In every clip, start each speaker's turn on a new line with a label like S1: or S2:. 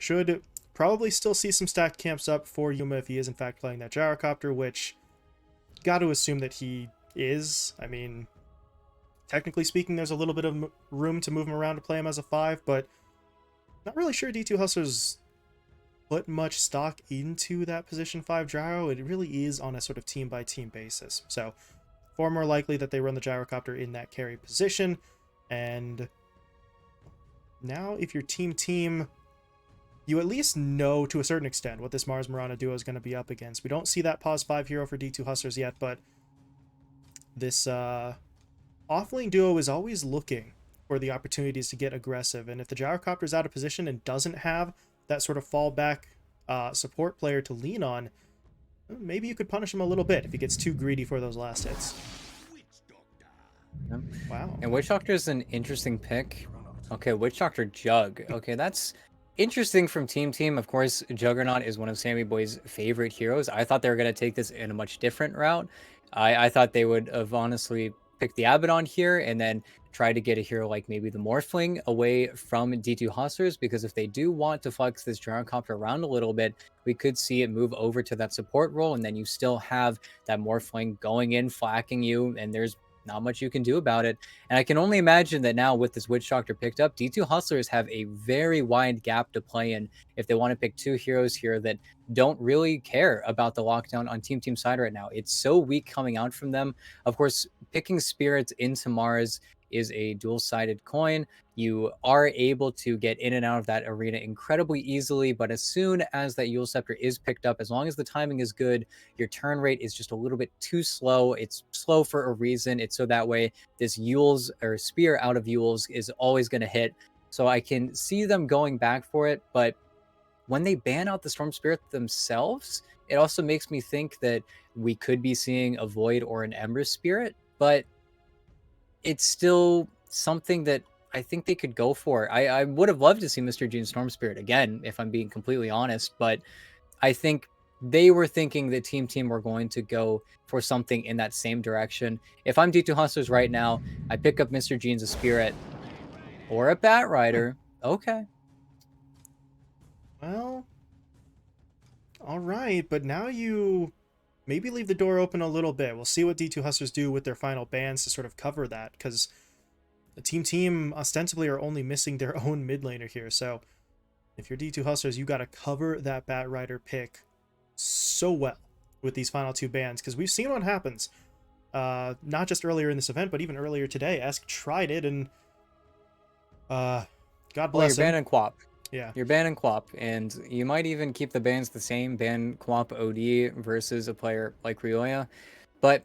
S1: should probably still see some stacked camps up for Yuma if he is in fact playing that gyrocopter, which got to assume that he is. I mean, technically speaking, there's a little bit of room to move him around to play him as a 5, but not really sure D2 Hustlers put much stock into that position 5 gyro. It really is on a sort of team-by-team basis. So, far more likely that they run the gyrocopter in that carry position. And now, if you're team, you at least know to a certain extent what this Mars Mirana duo is going to be up against. We don't see that pause 5 hero for D2 Hustlers yet, but this offlane duo is always looking for the opportunities to get aggressive. And if the gyrocopter is out of position and doesn't have that sort of fallback support player to lean on, maybe you could punish him a little bit if he gets too greedy for those last hits.
S2: Yep.
S1: Wow.
S2: And Witch Doctor is an interesting pick. Okay, Witch Doctor Jug. Okay, that's interesting from Team. Of course, Juggernaut is one of Sammy Boy's favorite heroes. I thought they were going to take this in a much different route. I thought they would have honestly picked the Abaddon here and then try to get a hero like maybe the Morphling away from D2 Hustlers, because if they do want to flex this gyrocopter around a little bit, we could see it move over to that support role, and then you still have that Morphling going in, flacking you, and there's not much you can do about it. And I can only imagine that now with this Witch Doctor picked up, D2 Hustlers have a very wide gap to play in if they want to pick two heroes here that don't really care about the lockdown on Team side right now. It's so weak coming out from them. Of course, picking Spirits into Mars is a dual-sided coin. You are able to get in and out of that arena incredibly easily, but as soon as that Yule Scepter is picked up, as long as the timing is good, your turn rate is just a little bit too slow. It's slow for a reason. It's so that way this Yule's or Spear out of Yule's is always going to hit. So I can see them going back for it, but when they ban out the Storm Spirit themselves, it also makes me think that we could be seeing a Void or an Ember Spirit, but it's still something that I think they could go for. I would have loved to see Mr. Gene Storm Spirit again, if I'm being completely honest, but I think they were thinking that Team were going to go for something in that same direction. If I'm D2 Hustlers right now, I pick up Mr. Gene's a Spirit or a Bat Rider. Okay.
S1: Well, all right, but now you maybe leave the door open a little bit. We'll see what D2 Hustlers do with their final bans to sort of cover that, because the Team ostensibly are only missing their own mid laner here. So if you're D2 Hustlers, you got to cover that Bat Rider pick so well with these final two bans, because we've seen what happens. Not just earlier in this event, but even earlier today. Esk tried it, and God bless
S2: you're
S1: him.
S2: banning Quap.
S1: Yeah.
S2: You're banning Quap, and you might even keep the bans the same, ban Quap OD versus a player like Rioya. But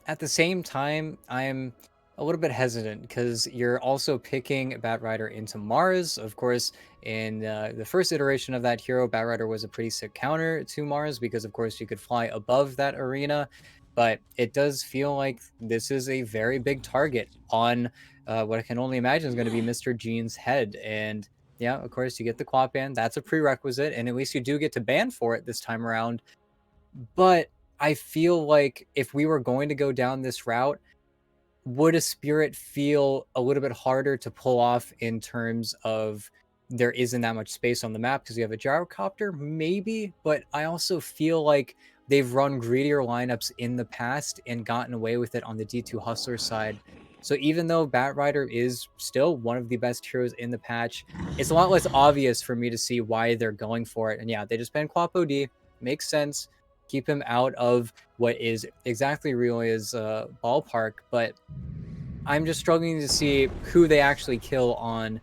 S2: at the same time, I'm a little bit hesitant because you're also picking Bat Rider into Mars. Of course, in the first iteration of that hero, Bat Rider was a pretty sick counter to Mars because, of course, you could fly above that arena. But it does feel like this is a very big target on what I can only imagine is going to be Mr. Gene's head. And yeah, of course, you get the Quap ban. That's a prerequisite, and at least you do get to ban for it this time around. But I feel like if we were going to go down this route, would a Spirit feel a little bit harder to pull off in terms of there isn't that much space on the map because you have a gyrocopter? Maybe, but I also feel like they've run greedier lineups in the past and gotten away with it on the D2 Hustler side. So even though Bat Rider is still one of the best heroes in the patch, it's a lot less obvious for me to see why they're going for it. And yeah, they just banned Quap OD. Makes sense. Keep him out of what is exactly Rioya's ballpark, but I'm just struggling to see who they actually kill on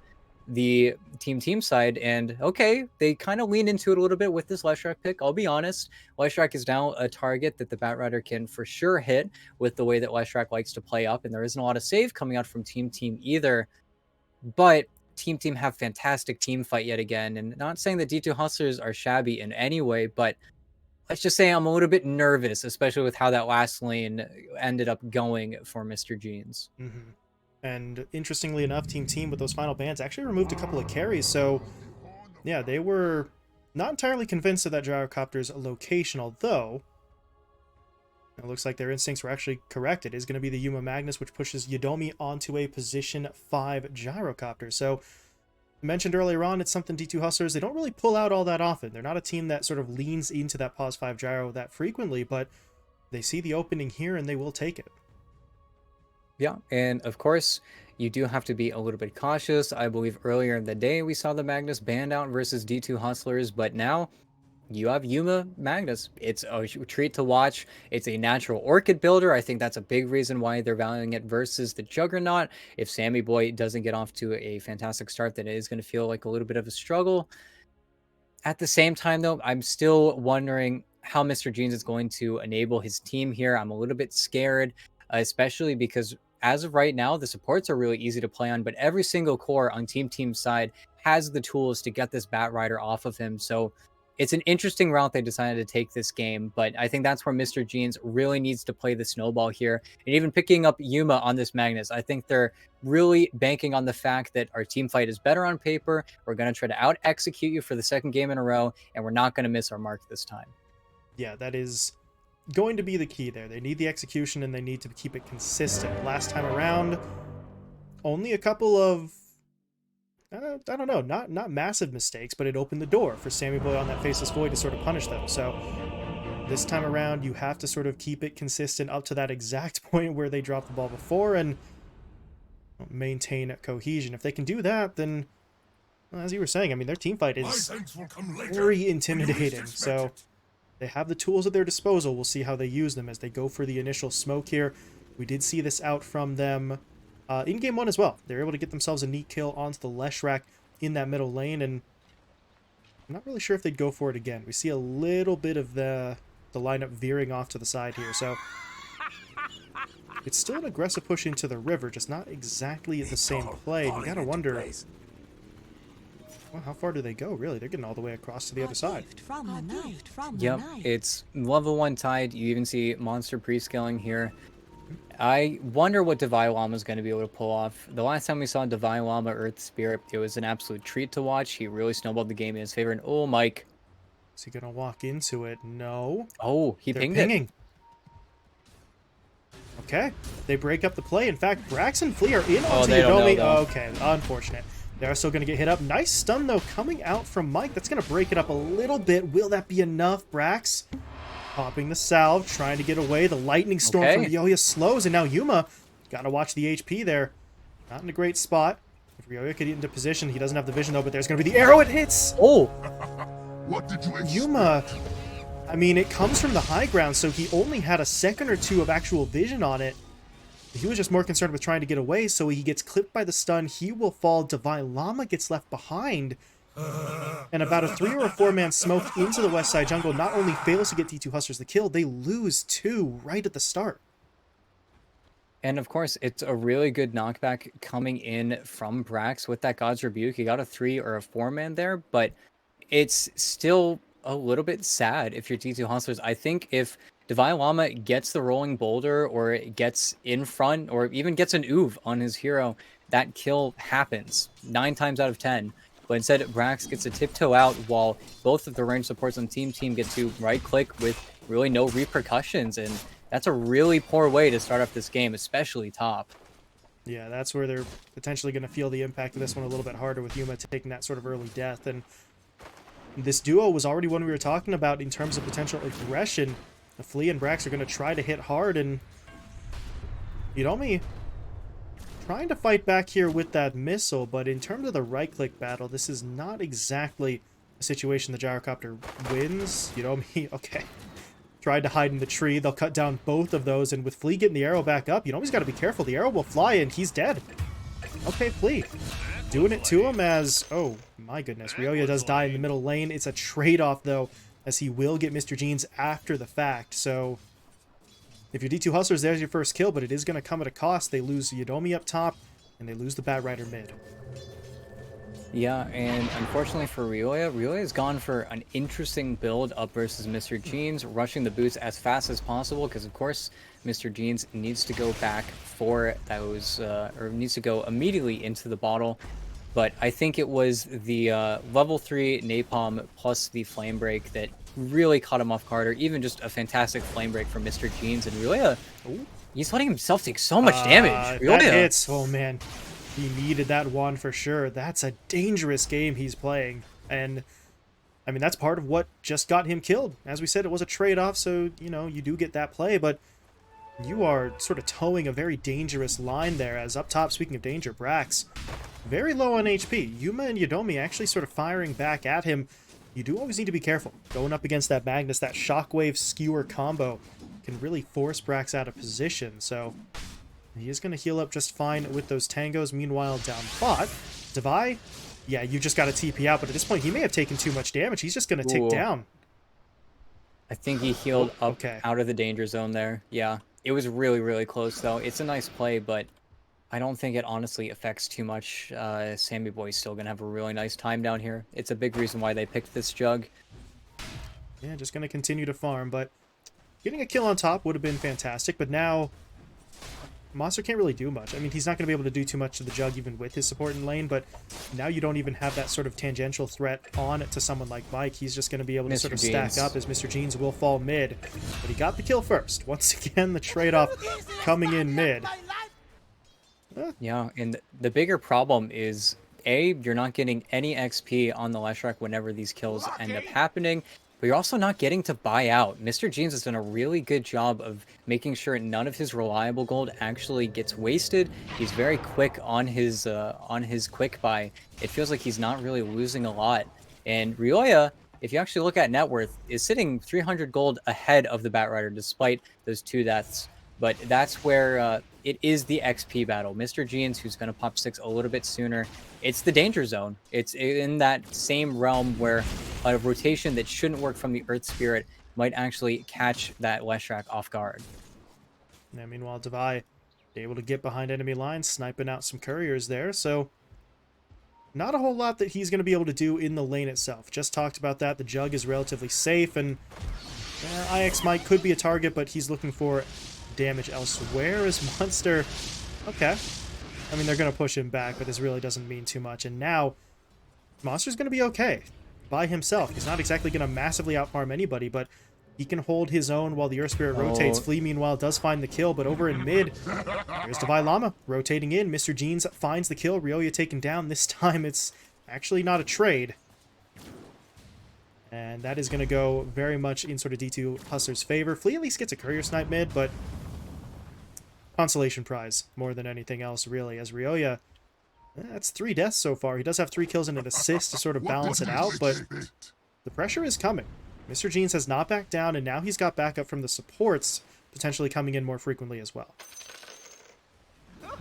S2: the team side. And okay, they kind of lean into it a little bit with this Leshrac pick. I'll be honest, Leshrac is now a target that the Bat Rider can for sure hit with the way that Leshrac likes to play up, and there isn't a lot of save coming out from Team either. But Team have fantastic team fight yet again, and not saying that D2 Hustlers are shabby in any way, but let's just say I'm a little bit nervous, especially with how that last lane ended up going for Mr. Gene's.
S1: Mm-hmm. And interestingly enough, Team with those final bans actually removed a couple of carries. So yeah, they were not entirely convinced of that gyrocopter's location, although it looks like their instincts were actually correct. It is going to be the Yuma Magnus, which pushes Yodomi onto a position 5 gyrocopter. So mentioned earlier on, it's something D2 Hustlers, they don't really pull out all that often. They're not a team that sort of leans into that pause 5 gyro that frequently, but they see the opening here and they will take it.
S2: Yeah, and of course, you do have to be a little bit cautious. I believe earlier in the day we saw the Magnus banned out versus D2 Hustlers, but now you have Yuma Magnus. It's a treat to watch. It's a natural Orchid builder. I think that's a big reason why they're valuing it versus the Juggernaut. If Sammy Boy doesn't get off to a fantastic start, then it is going to feel like a little bit of a struggle. At the same time, though, I'm still wondering how Mr. Jeans is going to enable his team here. I'm a little bit scared, especially because as of right now, the supports are really easy to play on, but every single core on Team's side has the tools to get this Bat Rider off of him. So it's an interesting route they decided to take this game, but I think that's where Mr. Jeans really needs to play the snowball here. And even picking up Yuma on this Magnus, I think they're really banking on the fact that our team fight is better on paper. We're going to try to out-execute you for the second game in a row, and we're not going to miss our mark this time.
S1: Yeah, that is going to be the key there. They need the execution and they need to keep it consistent. Last time around, only a couple of I don't know, not massive mistakes, but it opened the door for Sammy Boy on that Faceless Void to sort of punish them. So this time around, you have to sort of keep it consistent up to that exact point where they dropped the ball before and maintain cohesion. If they can do that, then, well, as you were saying, I mean, their team fight is very intimidating. So they have the tools at their disposal. We'll see how they use them as they go for the initial smoke here. We did see this out from them in Game 1 as well. They're able to get themselves a neat kill onto the Leshrac in that middle lane, and I'm not really sure if they'd go for it again. We see a little bit of the lineup veering off to the side here, so it's still an aggressive push into the river, just not exactly the same play. You gotta wonder, well, how far do they go, really? They're getting all the way across to the other side.
S2: Yep, it's level 1 tied. You even see Monster pre-scaling here. I wonder what Divine Llama is going to be able to pull off. The last time we saw Divine Llama Earth Spirit, it was an absolute treat to watch. He really snowballed the game in his favor. And oh, Mike.
S1: Is he going to walk into it? No.
S2: Oh, they're pinged
S1: pinging.
S2: it.
S1: Okay. They break up the play. In fact, Brax and Flea are in
S2: Oh,
S1: onto
S2: they don't
S1: Yodomi.
S2: know, though.
S1: Okay, unfortunate. They are still going to get hit up. Nice stun, though, coming out from Mike. That's going to break it up a little bit. Will that be enough, Brax? Popping the salve, trying to get away. The lightning storm from Ryoya slows, and now Yuma, gotta watch the HP there. Not in a great spot. If Ryoya could get into position, he doesn't have the vision though, but there's gonna be the arrow, it hits!
S2: Oh!
S3: What did you expect?
S1: Yuma, I mean, it comes from the high ground, so he only had a second or two of actual vision on it. He was just more concerned with trying to get away, so he gets clipped by the stun, he will fall, Divine Llama gets left behind. And about a 3 or a 4-man smoke into the west side jungle not only fails to get D2 Hustlers the kill, they lose 2 right at the start.
S2: And of course, it's a really good knockback coming in from Brax with that God's Rebuke. He got a 3 or a 4-man there, but it's still a little bit sad if you're D2 Hustlers. I think if Divine Llama gets the rolling boulder or gets in front or even gets an oov on his hero, that kill happens 9 times out of 10. But instead, Brax gets a tiptoe out while both of the range supports on Team get to right-click with really no repercussions. And that's a really poor way to start off this game, especially top.
S1: Yeah, that's where they're potentially going to feel the impact of this one a little bit harder with Yuma taking that sort of early death. And this duo was already one we were talking about in terms of potential aggression. The Flea and Brax are going to try to hit hard, and Yodomi trying to fight back here with that missile, but in terms of the right-click battle, this is not exactly a situation the gyrocopter wins. Yodomi, okay, tried to hide in the tree. They'll cut down both of those, and with Flea getting the arrow back up, Yodomi's got to be careful. The arrow will fly, and he's dead. Okay, Flea doing it to him as, oh my goodness, Ryoya does die in the middle lane. It's a trade-off, though, as he will get Mr. Jeans after the fact, so if you're D2 Hustlers, there's your first kill, but it is going to come at a cost. They lose Yodomi up top, and they lose the Bat Rider mid.
S2: Yeah, and unfortunately for Ryoya, Ryoya's gone for an interesting build up versus Mr. Jeans, rushing the boots as fast as possible, because of course Mr. Jeans needs to go back for those, or needs to go immediately into the bottle. But I think it was the level 3 Napalm plus the Flame Break that really caught him off guard, or even just a fantastic Flame Break from Mr. Jeans. And Ryoya, he's letting himself take so much damage.
S1: That hits. Oh, man. He needed that one for sure. That's a dangerous game he's playing. And, I mean, that's part of what just got him killed. As we said, it was a trade-off, so, you know, you do get that play, but you are sort of towing a very dangerous line there, as up top, speaking of danger, Brax, very low on HP. Yuma and Yodomi actually sort of firing back at him. You do always need to be careful. Going up against that Magnus, that Shockwave Skewer combo can really force Brax out of position, so he is going to heal up just fine with those tangos. Meanwhile, down bot, Devi, yeah, you just got to TP out, but at this point, he may have taken too much damage. He's just going to tick down.
S2: I think he healed up
S1: Okay.
S2: out of the danger zone there. Yeah, it was really, really close, though. It's a nice play, but I don't think it honestly affects too much. Sammy Boy's still going to have a really nice time down here. It's a big reason why they picked this jug.
S1: Yeah, just going to continue to farm, but getting a kill on top would have been fantastic, but now Monster can't really do much. I mean, he's not going to be able to do too much to the jug even with his support in lane, but now you don't even have that sort of tangential threat on to someone like Mike. He's just going to be able to sort of stack up as Mr. Jeans will fall mid. But he got the kill first. Once again, the trade-off coming in mid.
S2: Yeah, and the bigger problem is, A, you're not getting any XP on the Leshrac whenever these kills end up happening, but you're also not getting to buy out. Mr. Jeans has done a really good job of making sure none of his reliable gold actually gets wasted. He's very quick on his quick buy. It feels like he's not really losing a lot. And Ryoya, if you actually look at net worth, is sitting 300 gold ahead of the Batrider despite those 2 deaths. But that's where it is the XP battle. Mr. Jeans, who's going to pop 6 a little bit sooner, it's the danger zone. It's in that same realm where a rotation that shouldn't work from the Earth Spirit might actually catch that Leshrac off guard.
S1: Yeah, meanwhile, Devi able to get behind enemy lines, sniping out some couriers there, so not a whole lot that he's going to be able to do in the lane itself. Just talked about that. The jug is relatively safe, and IX Mike could be a target, but he's looking for damage elsewhere as Monster. Okay. I mean, they're going to push him back, but this really doesn't mean too much. And now, Monster's going to be okay by himself. He's not exactly going to massively outfarm anybody, but he can hold his own while the Earth Spirit rotates. Flea, meanwhile, does find the kill, but over in mid, there's Devi Llama rotating in. Mr. Jeans finds the kill. Ryoya taken down. This time, it's actually not a trade. And that is going to go very much in sort of D2 Hustler's favor. Flea at least gets a courier snipe mid, but consolation prize more than anything else, really, as Ryoya, that's 3 deaths so far. He does have 3 kills and an assist to sort of balance it out, but the pressure is coming. Mr. Jeans has not backed down, and now he's got backup from the supports, potentially coming in more frequently as well.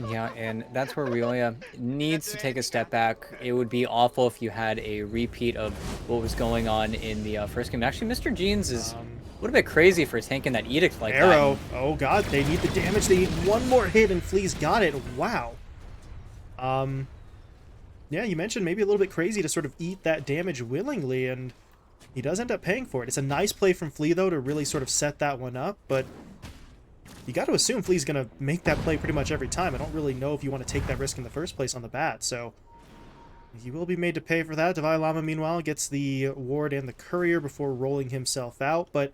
S2: Yeah, and that's where Ryoya needs to take a step back. It would be awful if you had a repeat of what was going on in the first game. Actually, Mr. Jeans is a little bit crazy for tanking that edict like
S1: Arrow.
S2: that.
S1: Oh god, they need the damage. They need one more hit, and Flea's got it. Wow. Yeah, you mentioned maybe a little bit crazy to sort of eat that damage willingly, and he does end up paying for it. It's a nice play from Flea, though, to really sort of set that one up, but you got to assume Flea's going to make that play pretty much every time. I don't really know if you want to take that risk in the first place on the bat, so he will be made to pay for that. Devi Llama, meanwhile, gets the ward and the courier before rolling himself out, but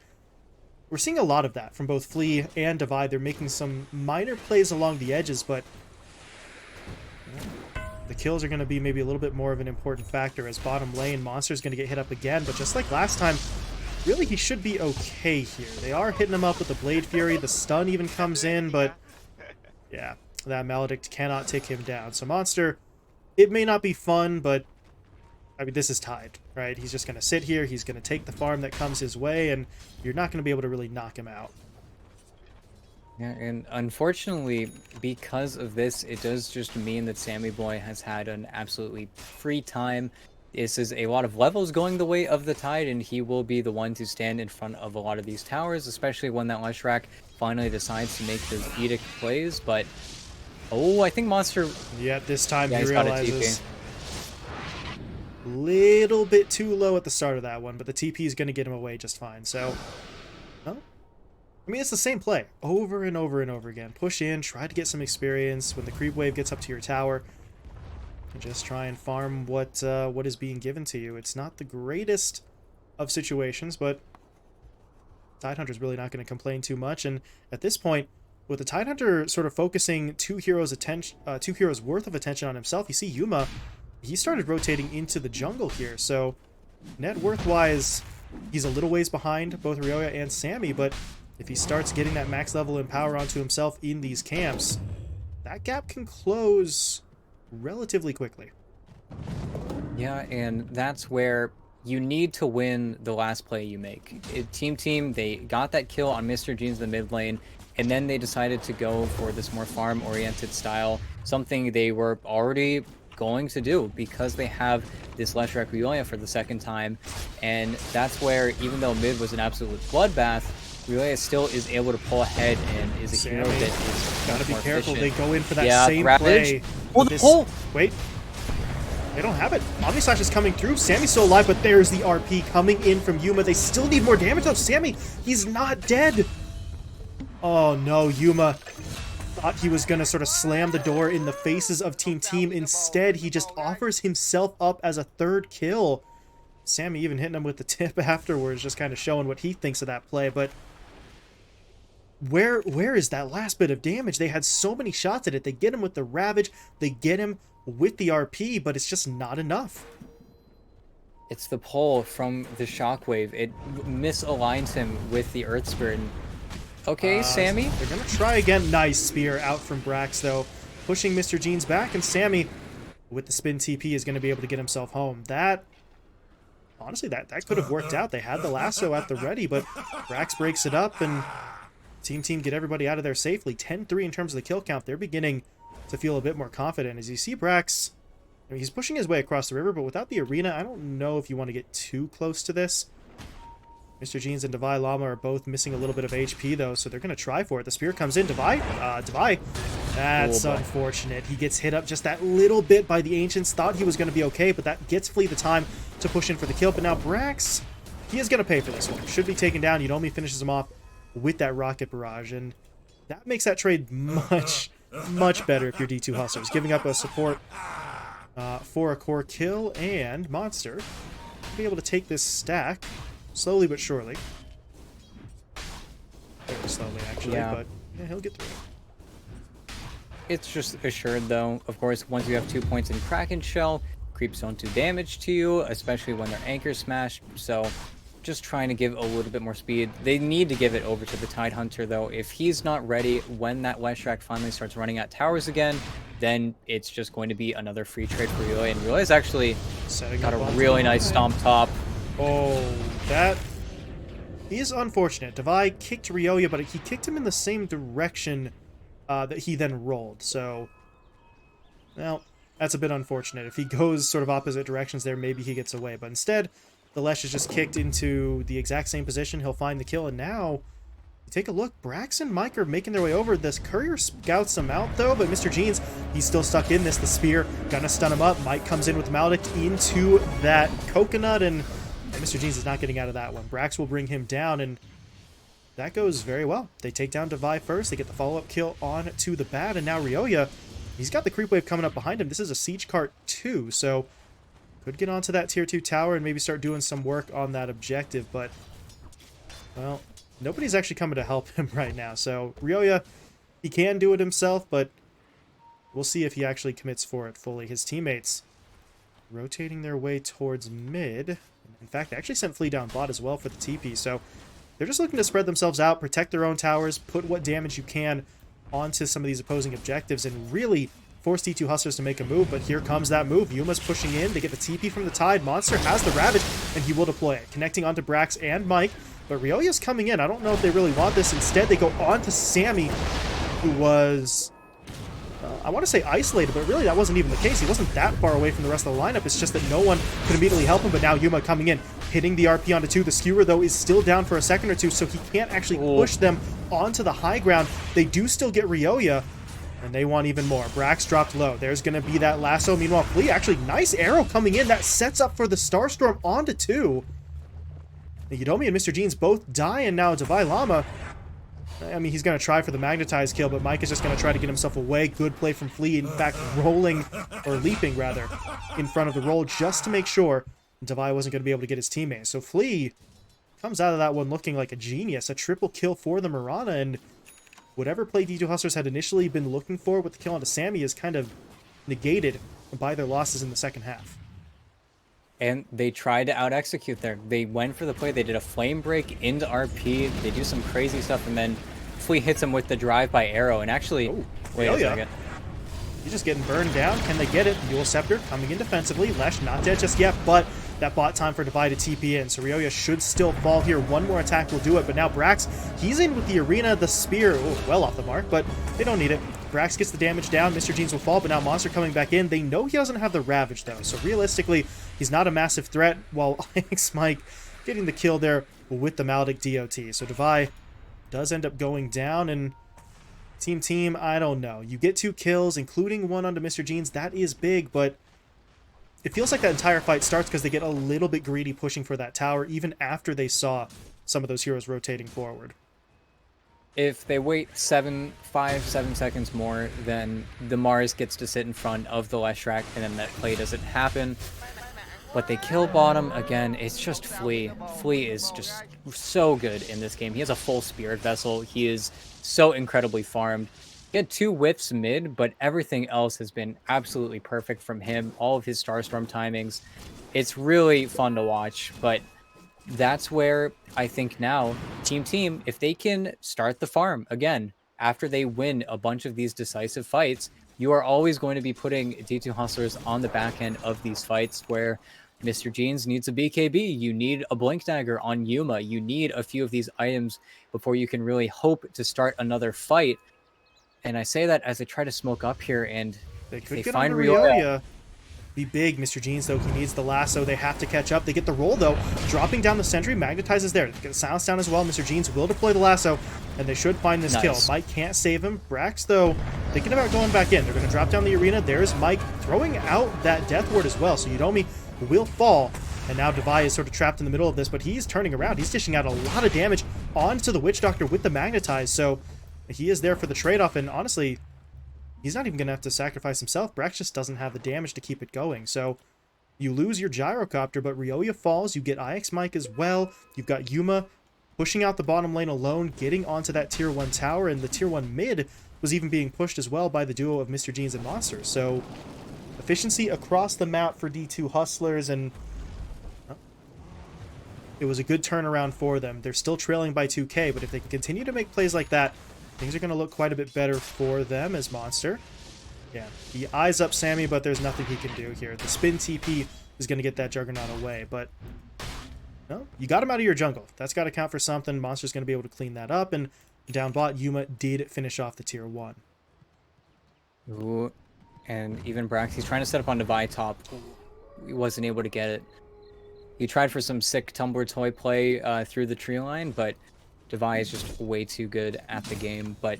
S1: we're seeing a lot of that from both Flea and Devi. They're making some minor plays along the edges, but the kills are going to be maybe a little bit more of an important factor as bottom lane. Monster's going to get hit up again, but just like last time, really he should be okay here. They are hitting him up with the Blade Fury. The stun even comes in, but yeah, that Maledict cannot take him down. So Monster, it may not be fun, but I mean, this is tied, right? He's just going to sit here. He's going to take the farm that comes his way, and you're not going to be able to really knock him out.
S2: Yeah, and unfortunately, because of this, it does just mean that Sammy Boy has had an absolutely free time. This is a lot of levels going the way of the tide, and he will be the one to stand in front of a lot of these towers, especially when that Leshrac finally decides to make those edict plays. But oh, I think Monster.
S1: Yeah, this time he
S2: he's got a
S1: realizes little bit too low at the start of that one, but the TP is going to get him away just fine. So, oh, I mean, it's the same play over and over and over again. Push in, try to get some experience. When the creep wave gets up to your tower, and just try and farm what is being given to you. It's not the greatest of situations, but Tidehunter's really not going to complain too much. And at this point, with the Tidehunter sort of focusing two heroes worth of attention on himself, you see Yuma, he started rotating into the jungle here. So net worth-wise, he's a little ways behind both Ryoya and Sammy, but if he starts getting that max level and power onto himself in these camps, that gap can close relatively quickly.
S2: Yeah, and that's where you need to win the last play you make. Team, they got that kill on Mr. Jeans in the mid lane, and then they decided to go for this more farm-oriented style, something they were already going to do because they have this Leshrac Ryoya for the second time, and that's where, even though mid was an absolute bloodbath, Ryoya still is able to pull ahead and is a hero that is
S1: gotta be careful.
S2: efficient.
S1: They go in for that same
S2: Ravage.
S1: play.
S2: Oh, the pull!
S1: Wait. They don't have it. Omnislash is coming through. Sammy's still alive, but there's the RP coming in from Yuma. They still need more damage, though. Sammy, he's not dead. Oh, no. Yuma thought he was going to sort of slam the door in the faces of Team. Instead, he just offers himself up as a third kill. Sammy even hitting him with the tip afterwards, just kind of showing what he thinks of that play. But where is that last bit of damage? They had so many shots at it. They get him with the Ravage. They get him with the RP, but it's just not enough.
S2: It's the pull from the shockwave. It misaligns him with the Earth Spirit. Okay, Sammy.
S1: They're going to try again. Nice spear out from Brax, though. Pushing Mr. Jeans back, and Sammy, with the spin TP, is going to be able to get himself home. Honestly, that could have worked out. They had the lasso at the ready, but Brax breaks it up, and Team get everybody out of there safely. 10-3 in terms of the kill count. They're beginning to feel a bit more confident. As you see Brax, I mean, he's pushing his way across the river, but without the arena, I don't know if you want to get too close to this. Mr. Jeans and Divai Llama are both missing a little bit of HP, though, so they're going to try for it. The spear comes in. Divai. That's unfortunate. He gets hit up just that little bit by the Ancients. Thought he was going to be okay, but that gets Flea the time to push in for the kill. But now Brax, he is going to pay for this one. Should be taken down. Yudomi finishes him off with that Rocket Barrage, and that makes that trade much better if you're D2 Hustlers. Giving up a support for a core kill, and Monster will be able to take this stack slowly but surely. Very slowly, actually, but yeah, he'll get through it.
S2: It's just assured, though. Of course, once you have 2 points in Kraken Shell, creeps don't do damage to you, especially when they're anchor smashed, so just trying to give a little bit more speed. They need to give it over to the Tidehunter, though. If he's not ready when that Leshrac finally starts running at towers again, then it's just going to be another free trade for Ryoya, and Ryoya's actually got a really nice stomp top.
S1: Oh, that is unfortunate. Divai kicked Ryoya, but he kicked him in the same direction that he then rolled. So, well, that's a bit unfortunate. If he goes sort of opposite directions there, maybe he gets away. But instead, the Lesh is just kicked into the exact same position. He'll find the kill, and now, take a look. Brax and Mike are making their way over. This courier scouts him out, though, but Mr. Jeans, he's still stuck in this. The spear, gonna stun him up. Mike comes in with Maledict into that coconut, and Mr. Jeans is not getting out of that one. Brax will bring him down, and that goes very well. They take down Divai first. They get the follow-up kill on to the Bat, and now Ryoya, he's got the creep wave coming up behind him. This is a siege cart too, so could get onto that tier 2 tower and maybe start doing some work on that objective, but, well, nobody's actually coming to help him right now. So Ryoya, he can do it himself, but we'll see if he actually commits for it fully. His teammates rotating their way towards mid. In fact, they actually sent Flea down bot as well for the TP, so they're just looking to spread themselves out, protect their own towers, put what damage you can onto some of these opposing objectives, and really force D2 Hustlers to make a move. But here comes that move. Yuma's pushing in. They get the TP from the Tide. Monster has the Ravage, and he will deploy it, connecting onto Brax and Mike. But Ryoya's coming in. I don't know if they really want this. Instead, they go on to Sammy, who was, I want to say isolated, but really that wasn't even the case. He wasn't that far away from the rest of the lineup. It's just that no one could immediately help him. But now Yuma coming in, hitting the RP onto 2. The Skewer, though, is still down for a second or two, so he can't actually push them onto the high ground. They do still get Ryoya, and they want even more. Brax dropped low. There's going to be that lasso. Meanwhile, Flea, actually, nice arrow coming in. That sets up for the Starstorm onto 2. Yudomi and Mr. Jeans both die, and now Divai Llama, I mean, he's going to try for the magnetized kill, but Mike is just going to try to get himself away. Good play from Flea, in fact, rolling, or leaping, rather, in front of the roll just to make sure Divai wasn't going to be able to get his teammate. So Flea comes out of that one looking like a genius. A triple kill for the Mirana, and whatever play D2 Hustlers had initially been looking for with the kill onto Sammy is kind of negated by their losses in the second half.
S2: And they tried to out-execute there. They went for the play. They did a flame break into RP. They do some crazy stuff, and then Flea hits him with the drive-by arrow. And actually, wait a second.
S1: He's just getting burned down. Can they get it? Dual Scepter coming in defensively. Lesh not dead just yet, but that bought time for Divide to TP in. So Ryoya should still fall here. One more attack will do it, but now Brax, he's in with the arena, the spear. Oh, well off the mark, but they don't need it. Brax gets the damage down. Mr. Jeans will fall, but now Monster coming back in. They know he doesn't have the Ravage, though, so realistically, he's not a massive threat, while Ix Mike getting the kill there with the Maldic DOT. So Divide does end up going down, and Team, I don't know. You get 2 kills, including one onto Mr. Jeans. That is big, but it feels like that entire fight starts because they get a little bit greedy pushing for that tower, even after they saw some of those heroes rotating forward.
S2: If they wait 5-7 seconds more, then the Mars gets to sit in front of the Leshrac, and then that play doesn't happen. But they kill bottom again. It's just Flea. Flea is just so good in this game. He has a full Spirit Vessel. He is so incredibly farmed. He had 2 whiffs mid, but everything else has been absolutely perfect from him. All of his Starstorm timings. It's really fun to watch, but that's where I think now Team, if they can start the farm again after they win a bunch of these decisive fights, you are always going to be putting D2 Hustlers on the back end of these fights where Mr. Jeans needs a BKB, you need a Blink Dagger on Yuma, you need a few of these items before you can really hope to start another fight. And I say that as I try to smoke up here, and
S1: they could
S2: they
S1: get
S2: find
S1: on Ryoya. Be big, Mr. Jeans, though. He needs the lasso. They have to catch up. They get the roll, though. Dropping down the sentry. Magnetizes there. Get the silence down as well. Mr. Jeans will deploy the lasso, and they should find this kill. Mike can't save him. Brax, though, thinking about going back in. They're going to drop down the arena. There's Mike throwing out that Death Ward as well, so Yudomi will fall. And now Divai is sort of trapped in the middle of this, but he's turning around. He's dishing out a lot of damage onto the Witch Doctor with the Magnetize, so he is there for the trade-off, and honestly, he's not even going to have to sacrifice himself. Brax just doesn't have the damage to keep it going, so you lose your Gyrocopter, but Ryoya falls. You get IX Mike as well. You've got Yuma pushing out the bottom lane alone, getting onto that Tier 1 tower, and the Tier 1 mid was even being pushed as well by the duo of Mr. Jeans and Monster. So, efficiency across the map for D2 Hustlers, and it was a good turnaround for them. They're still trailing by 2K, but if they can continue to make plays like that, things are going to look quite a bit better for them as Monster. Yeah, he eyes up Sammy, but there's nothing he can do here. The spin TP is going to get that Juggernaut away, but no, you got him out of your jungle. That's got to count for something. Monster's going to be able to clean that up, and down bot, Yuma did finish off the Tier 1.
S2: Ooh, and even Brax, he's trying to set up on Divide top. He wasn't able to get it. He tried for some sick tumbler toy play through the tree line, but Divide is just way too good at the game. But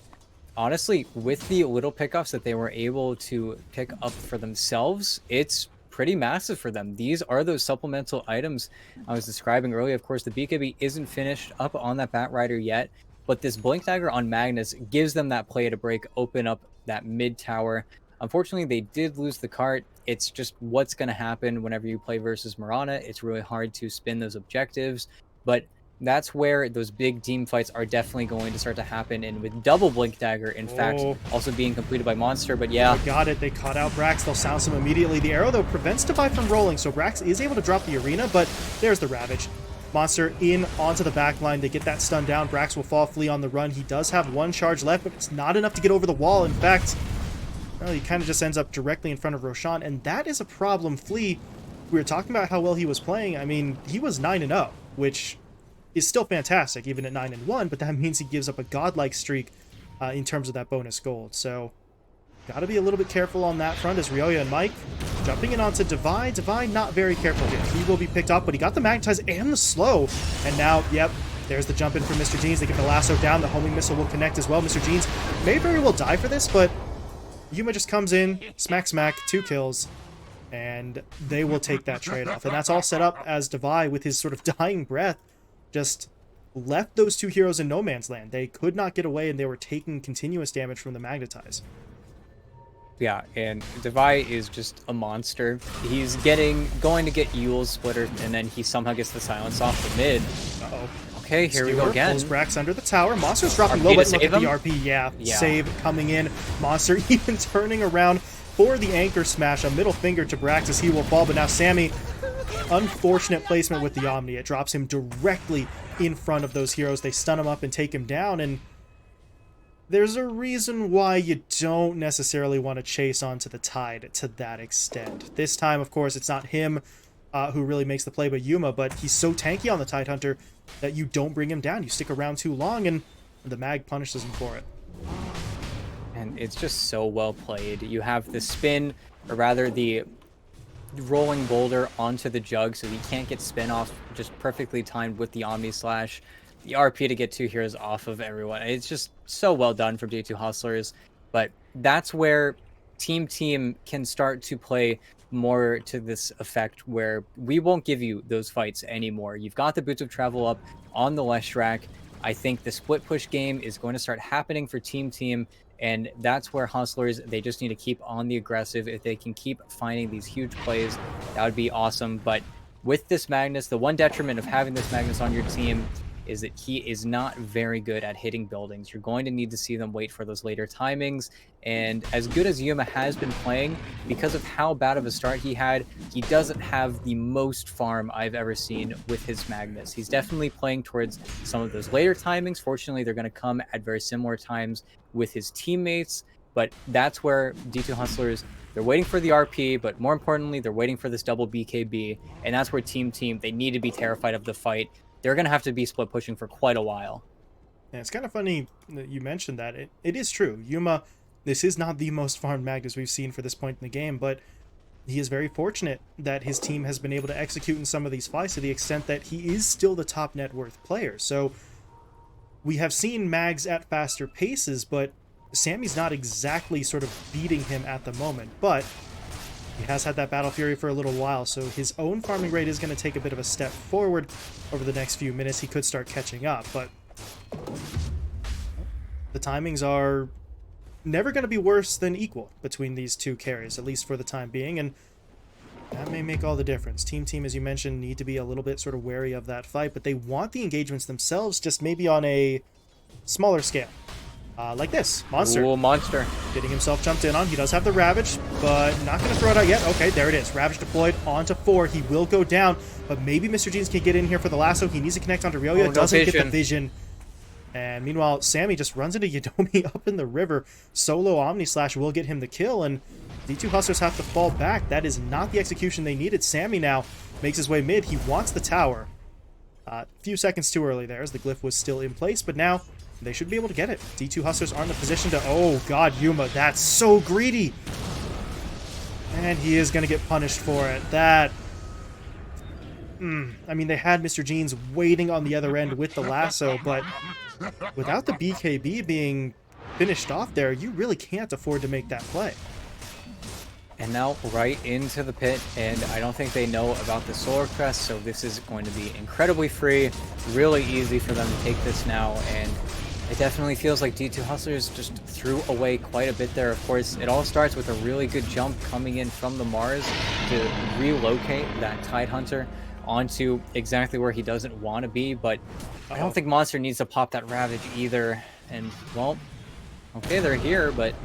S2: honestly, with the little pickups that they were able to pick up for themselves, it's pretty massive for them. These are those supplemental items I was describing earlier. Of course, the BKB isn't finished up on that Bat Rider yet, but this Blink Dagger on Magnus gives them that play to break open up that mid tower. Unfortunately, they did lose the cart. It's just what's going to happen whenever you play versus Mirana. It's really hard to spin those objectives, but that's where those big team fights are definitely going to start to happen, and with double Blink Dagger, in fact, also being completed by Monster, but yeah.
S1: They got it. They caught out Brax. They'll sounce him immediately. The arrow, though, prevents Divide from rolling, so Brax is able to drop the arena, but there's the Ravage. Monster in onto the back line. They get that stun down. Brax will fall, Flea on the run. He does have one charge left, but it's not enough to get over the wall. In fact, well, he kind of just ends up directly in front of Roshan, and that is a problem. Flea, we were talking about how well he was playing. I mean, he was 9-0, which is still fantastic, even at 9-1, but that means he gives up a godlike streak in terms of that bonus gold. So, got to be a little bit careful on that front as Ryoya and Mike jumping in onto Divide. Divide not very careful here. He will be picked up, but he got the Magnetize and the slow. And now, yep, there's the jump in from Mr. Jeans. They get the lasso down. The homing missile will connect as well. Mr. Jeans may very well die for this, but Yuma just comes in, smack, 2 kills, and they will take that trade-off. And that's all set up as Divide, with his sort of dying breath, just left those 2 heroes in no man's land. They could not get away, and they were taking continuous damage from the Magnetize.
S2: Yeah, and Divide is just a monster. He's going to get Yule's Splitter, and then he somehow gets the silence off the mid.
S1: Uh-oh.
S2: Okay, here we go
S1: Skewer
S2: again.
S1: pulls Brax under the tower. Monster's dropping
S2: RP
S1: low,
S2: to
S1: but look
S2: save
S1: at the
S2: him?
S1: RP. Yeah,
S2: Yeah.
S1: save coming in. Monster even turning around for the anchor smash. A middle finger to Brax as he will fall, but now Sammy, unfortunate placement with the Omni. It drops him directly in front of those heroes. They stun him up and take him down, and there's a reason why you don't necessarily want to chase onto the Tide to that extent. This time, of course, it's not him who really makes the play, but Yuma, but he's so tanky on the Tide Hunter that you don't bring him down. You stick around too long, and the mag punishes him for it.
S2: And it's just so well played. You have the spin, or rather the rolling boulder onto the jug so he can't get spin off, just perfectly timed with the Omni Slash. The RP to get 2 heroes off of everyone. It's just so well done from D2 Hustlers. But that's where Team can start to play more to this effect where we won't give you those fights anymore. You've got the Boots of Travel up on the left rack. I think the split push game is going to start happening for Team, and that's where Hustlers, they just need to keep on the aggressive. If they can keep finding these huge plays, that would be awesome. But with this Magnus, the one detriment of having this Magnus on your team is that he is not very good at hitting buildings. You're going to need to see them wait for those later timings. And as good as Yuma has been playing, because of how bad of a start he had, he doesn't have the most farm I've ever seen with his Magnus. He's definitely playing towards some of those later timings. Fortunately, they're going to come at very similar times with his teammates. But that's where D2 Hustlers, they're waiting for the RP, but more importantly, they're waiting for this double BKB. And that's where Team, they need to be terrified of the fight. They're going to have to be split pushing for quite a while.
S1: Yeah, it's kind of funny that you mentioned that. It is true. Yuma, this is not the most farmed Magnus we've seen for this point in the game, but he is very fortunate that his team has been able to execute in some of these fights to the extent that he is still the top net worth player. So we have seen Mags at faster paces, but Sammy's not exactly sort of beating him at the moment. But he has had that Battle Fury for a little while, so his own farming rate is going to take a bit of a step forward over the next few minutes. He could start catching up, but the timings are never going to be worse than equal between these two carries, at least for the time being, and that may make all the difference. Team, as you mentioned, need to be a little bit sort of wary of that fight, but they want the engagements themselves, just maybe on a smaller scale. Like this. Monster.
S2: Ooh, Monster.
S1: Getting himself jumped in on. He does have the Ravage, but not going to throw it out yet. Okay, there it is. Ravage deployed onto 4. He will go down, but maybe Mr. Jeans can get in here for the lasso. He needs to connect onto Ryoya. Doesn't get the vision. And meanwhile, Sammy just runs into Yadomi up in the river. Solo Omni Slash will get him the kill, and D2 Hustlers have to fall back. That is not the execution they needed. Sammy now makes his way mid. He wants the tower. A few seconds too early there as the glyph was still in place, but now they should be able to get it. D2 Hustlers are in the position to... Oh, God, Yuma, that's so greedy. And he is going to get punished for it. That... I mean, they had Mr. Jeans waiting on the other end with the lasso, but without the BKB being finished off there, you really can't afford to make that play.
S2: And now right into the pit, and I don't think they know about the Solar Crest, so this is going to be incredibly free, really easy for them to take this now, and it definitely feels like D2 Hustlers just threw away quite a bit there. Of course, it all starts with a really good jump coming in from the Mars to relocate that Tide Hunter onto exactly where he doesn't want to be, but I don't think Monster needs to pop that Ravage either, and, well, okay, they're here, but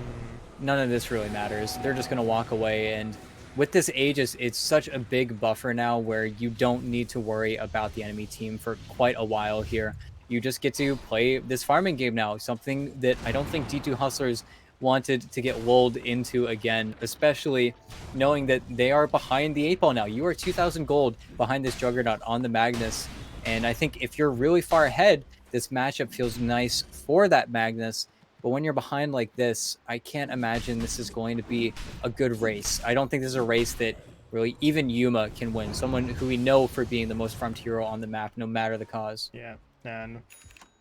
S2: none of this really matters. They're just going to walk away, and with this Aegis, it's such a big buffer now where you don't need to worry about the enemy team for quite a while here. You just get to play this farming game now, something that I don't think D2 Hustlers wanted to get lulled into again, especially knowing that they are behind the 8 ball now. You are 2,000 gold behind this Juggernaut on the Magnus, and I think if you're really far ahead, this matchup feels nice for that Magnus. But when you're behind like this, I can't imagine this is going to be a good race. I don't think this is a race that really even Yuma can win. Someone who we know for being the most farmed hero on the map, no matter the cause.
S1: Yeah, and I'm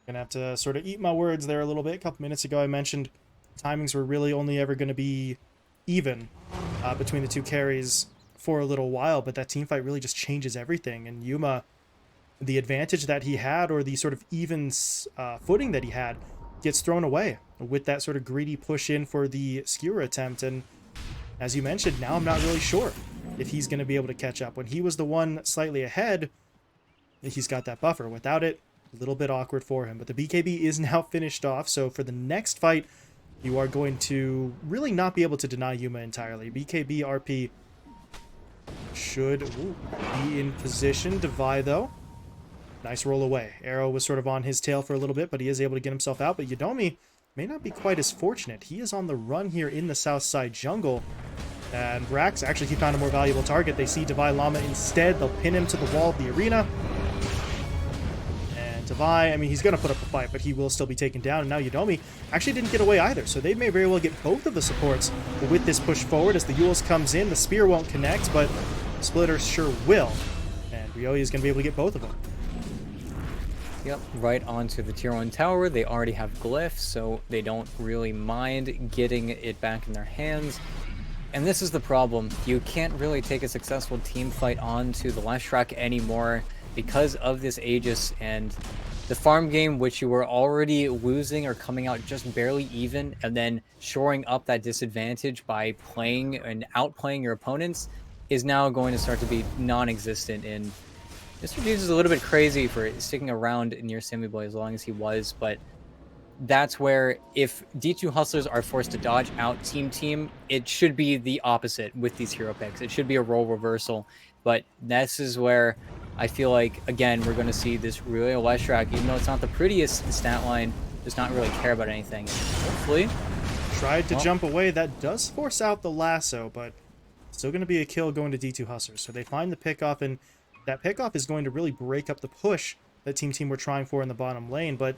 S1: gonna have to sort of eat my words there a little bit. A couple minutes ago, I mentioned timings were really only ever going to be even between the two carries for a little while, but that team fight really just changes everything. And Yuma, the advantage that he had, or the sort of even footing that he had, gets thrown away with that sort of greedy push in for the skewer attempt. And as you mentioned, now I'm not really sure if he's going to be able to catch up. When he was the one slightly ahead, he's got that buffer. Without it, A little bit awkward for him, but the BKB is now finished off, so for the next fight, you are going to really not be able to deny Yuma entirely. BKB RP should be in position. Devi, though, nice roll away. Arrow was sort of on his tail for a little bit, but he is able to get himself out. But Yudomi may not be quite as fortunate. He is on the run here in the south side jungle. And Brax, actually, he found a more valuable target. They see Devi Llama instead. They'll pin him to the wall of the arena. And Devi, I mean, he's going to put up a fight, but he will still be taken down. And now Yudomi actually didn't get away either. So they may very well get both of the supports with this push forward. As the Yules comes in, the spear won't connect, but Splitter sure will. And Ryoya is going to be able to get both of them.
S2: Yep, right onto the tier 1 tower. They already have glyphs, so they don't really mind getting it back in their hands. And this is the problem. You can't really take a successful team fight onto the Leshrac anymore because of this Aegis and the farm game, which you were already losing or coming out just barely even, and then shoring up that disadvantage by playing and outplaying your opponents is now going to start to be non-existent. And Mr. Jeans is a little bit crazy for sticking around near Sammy Boy as long as he was, but that's where if D2 Hustlers are forced to dodge out Team, it should be the opposite with these hero picks. It should be a role reversal, but this is where I feel like, again, we're going to see this Ryoya Leshrac, even though it's not the prettiest stat line, does not really care about anything. Hopefully.
S1: Tried to jump away. That does force out the lasso, but still going to be a kill going to D2 Hustlers. So they find the pickoff, and that pickoff is going to really break up the push that Team were trying for in the bottom lane. But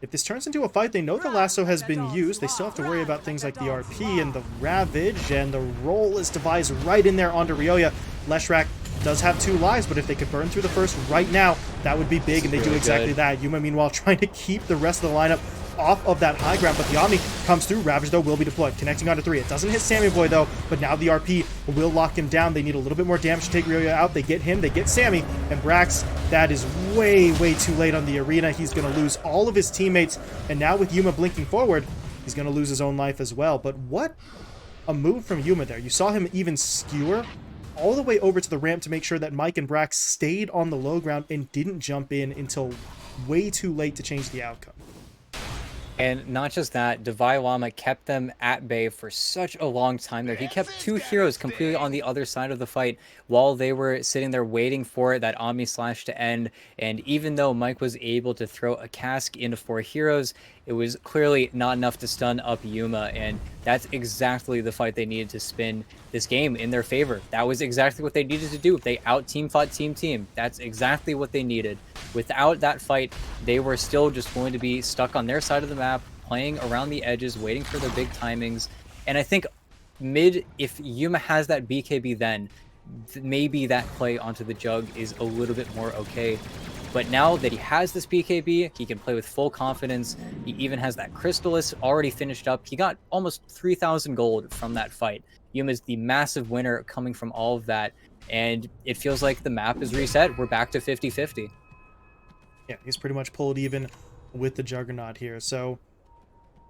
S1: if this turns into a fight, they know the lasso has been used. They still have to worry about things like the RP and the Ravage, and the roll is devised right in there onto Ryoya. Leshrac does have 2 lives, but if they could burn through the first right now, that would be big, and they do exactly that. Yuma, meanwhile, trying to keep the rest of the lineup off of that high ground, but the Omni comes through. Ravage, though, will be deployed, connecting onto 3. It doesn't hit Sammy Boy, though, but now the RP will lock him down. They need a little bit more damage to take Ryoya out. They get him, they get Sammy, and Brax, that is way, way too late on the arena. He's going to lose all of his teammates, and now with Yuma blinking forward, he's going to lose his own life as well. But what a move from Yuma there. You saw him even skewer all the way over to the ramp to make sure that Mike and Brax stayed on the low ground and didn't jump in until way too late to change the outcome.
S2: And not just that, Devi Llama kept them at bay for such a long time there. He kept 2 heroes completely on the other side of the fight while they were sitting there waiting for that Omni Slash to end. And even though Mike was able to throw a cask into 4 heroes, it was clearly not enough to stun up Yuma. And that's exactly the fight they needed to spin this game in their favor. That was exactly what they needed to do. They out-team fought Team. That's exactly what they needed. Without that fight, they were still just going to be stuck on their side of the map, playing around the edges, waiting for their big timings. And I think mid, if Yuma has that BKB then, maybe that play onto the Jug is a little bit more okay. But now that he has this BKB, he can play with full confidence. He even has that Crystallis already finished up. He got almost 3,000 gold from that fight. Yuma's the massive winner coming from all of that. And it feels like the map is reset. We're back to 50-50.
S1: Yeah, he's pretty much pulled even with the Juggernaut here. So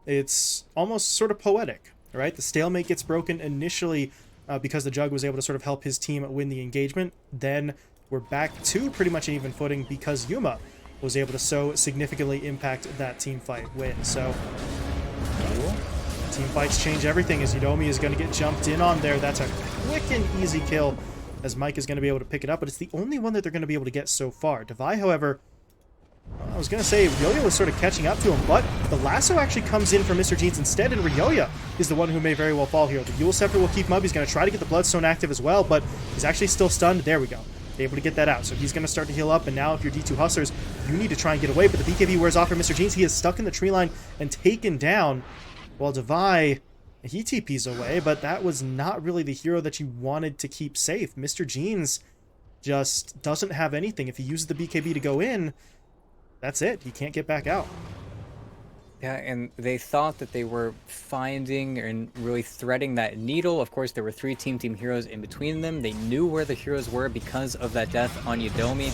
S1: it's almost sort of poetic, right? The stalemate gets broken initially because the Jug was able to sort of help his team win the engagement. Then we're back to pretty much an even footing because Yuma was able to so significantly impact that team fight win. So team fights change everything as Yudomi is going to get jumped in on there. That's a quick and easy kill as Mike is going to be able to pick it up, but it's the only one that they're going to be able to get so far. Devi, however, I was going to say Ryoya was sort of catching up to him, but the lasso actually comes in for Mr. Jeans instead, and Ryoya is the one who may very well fall here. The Yule Scepter will keep him up. He's going to try to get the Bloodstone active as well, but he's actually still stunned. There we go. Able to get that out. So he's going to start to heal up, and now if you're D2 Hustlers, you need to try and get away, but the BKB wears off for Mr. Jeans. He is stuck in the tree line and taken down, while Devi, he TPs away, but that was not really the hero that you wanted to keep safe. Mr. Jeans just doesn't have anything. If he uses the BKB to go in, that's it. He can't get back out.
S2: Yeah, and they thought that they were finding and really threading that needle. Of course, there were 3 team heroes in between them. They knew where the heroes were because of that death on Yudomi.